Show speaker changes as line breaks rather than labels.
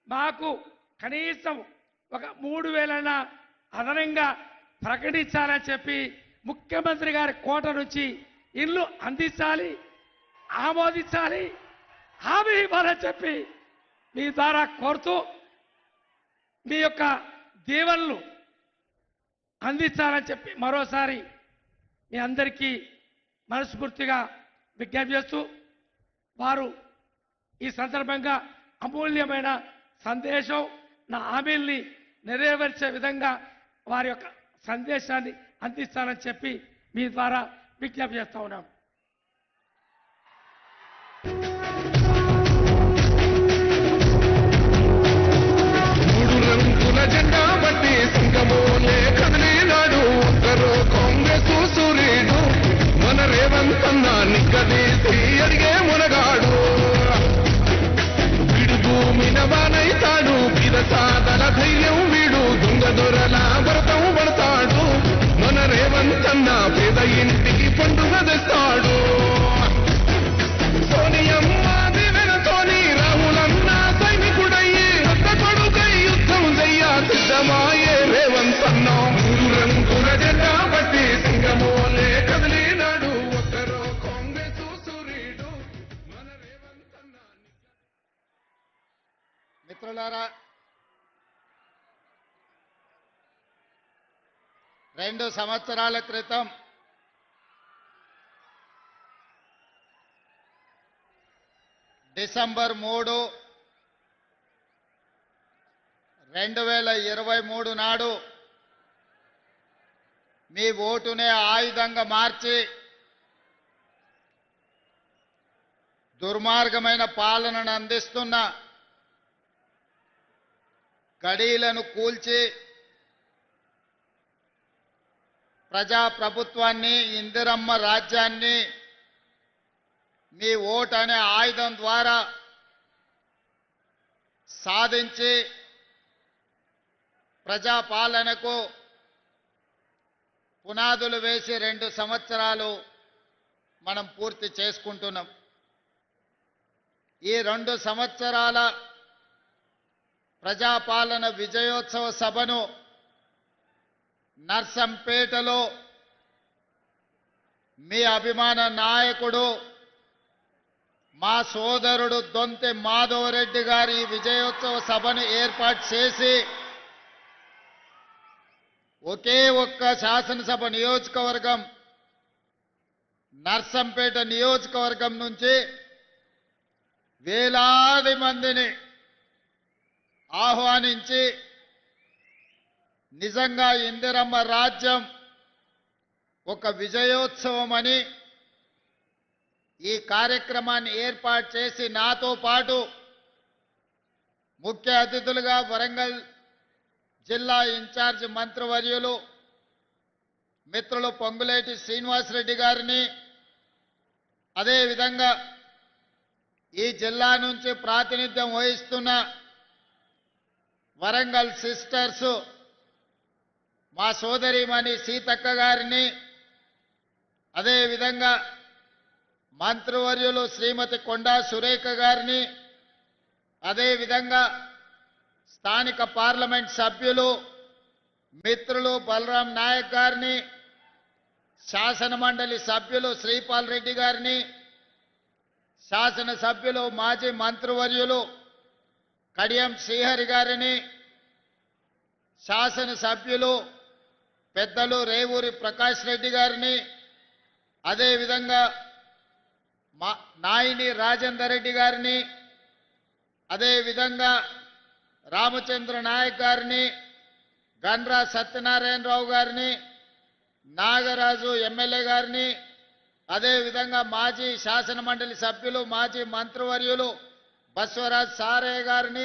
మాకు కనీసం ఒక 3,000 అదనంగా ప్రకటించాలని చెప్పి ముఖ్యమంత్రి గారి కోట నుంచి ఇల్లు అందించాలి, ఆమోదించాలి, హామీ ఇవ్వాలని చెప్పి మీ ద్వారా కోరుతూ మీ యొక్క దీవెనలు అందించాలని చెప్పి మరోసారి మీ అందరికీ మనస్ఫూర్తిగా విజ్ఞప్తి చేస్తూ వారు ఈ సందర్భంగా అమూల్యమైన సందేశం నా హామీల్ని నెరవేర్చే విధంగా వారి యొక్క సందేశాన్ని అందిస్తానని చెప్పి మీ ద్వారా విజ్ఞప్తి చేస్తా ఉన్నాం.
మూడు రంగుల జెండా బట్టి సింగమోలే కదిలినాడు ఒక్కరు కాంగ్రెస్ సూర్యుడు మన రేవంత్ అన్న నిక్కదీసి అడిగే మునగాడు వీడు భూమిన బానైతాడు సాదల ధైర్యం వీడు దొంగ దొరల భరతం పడతాడు మన రేవంత్ అన్న పేద ఇంటికి పండుగ తెస్తాడు సోనియమ్మ దివెనతోని రాహులన్న సైనికుడయ్యి రక్త కొడుకై యుద్ధం చెయ్య సిద్ధమాయే రేవంత్ అన్న మూడు రంగుల జెండా బట్టి సింగమోలే కదిలినాడు ఒక్కరో కాంగ్రెస్ సూర్యుడు మన రేవంత్ అన్న.
మిత్రులారా, 2 సంవత్సరాల క్రితం డిసెంబర్ 3, 2023 నాడు మీ ఓటునే ఆయుధంగా మార్చి దుర్మార్గమైన పాలనను అందిస్తున్న గడీలను కూల్చి ప్రజాప్రభుత్వాన్ని, ఇందిరమ్మ రాజ్యాన్ని మీ ఓటు అనే ఆయుధం ద్వారా సాధించి ప్రజాపాలనకు పునాదులు వేసి 2 సంవత్సరాలు మనం పూర్తి చేసుకుంటున్నాం. ఈ 2 సంవత్సరాల ప్రజాపాలన విజయోత్సవ సభను నర్సంపేటలో మీ అభిమాన నాయకుడు మా సోదరుడు దొంతి మాధవరెడ్డి గారి విజయోత్సవ సభను ఏర్పాటు చేసి ఒకే ఒక్క శాసనసభ నియోజకవర్గం నర్సంపేట నియోజకవర్గం నుంచి వేలాది మందిని ఆహ్వానించి నిజంగా ఇందిరమ్మ రాజ్యం ఒక విజయోత్సవం అని ఈ కార్యక్రమాన్ని ఏర్పాటు చేసి నాతో పాటు ముఖ్య అతిథులుగా వరంగల్ జిల్లా ఇన్ఛార్జ్ మంత్రివర్యులు మిత్రులు పొంగులేటి శ్రీనివాసరెడ్డి గారిని, అదేవిధంగా ఈ జిల్లా నుంచి ప్రాతినిధ్యం వహిస్తున్న వరంగల్ సిస్టర్స్ మా సోదరిమణి సీతక్క గారిని, అదేవిధంగా మంత్రివర్యులు శ్రీమతి కొండా సురేఖ గారిని, అదేవిధంగా స్థానిక పార్లమెంట్ సభ్యులు మిత్రులు బలరాం నాయక్ గారిని, శాసనమండలి సభ్యులు శ్రీపాల్ రెడ్డి గారిని, శాసనసభ్యులు మాజీ మంత్రివర్యులు కడియం శ్రీహరి గారిని, శాసనసభ్యులు పెద్దలు రేవూరి ప్రకాష్ రెడ్డి గారిని, అదేవిధంగా నాయిని రాజేందర్ రెడ్డి గారిని, అదేవిధంగా రామచంద్ర నాయక్ గారిని, గండ్రా సత్యనారాయణరావు గారిని, నాగరాజు ఎమ్మెల్యే గారిని, అదేవిధంగా మాజీ శాసనమండలి సభ్యులు మాజీ మంత్రివర్యులు బస్వరాజ్ సారయ్య గారిని,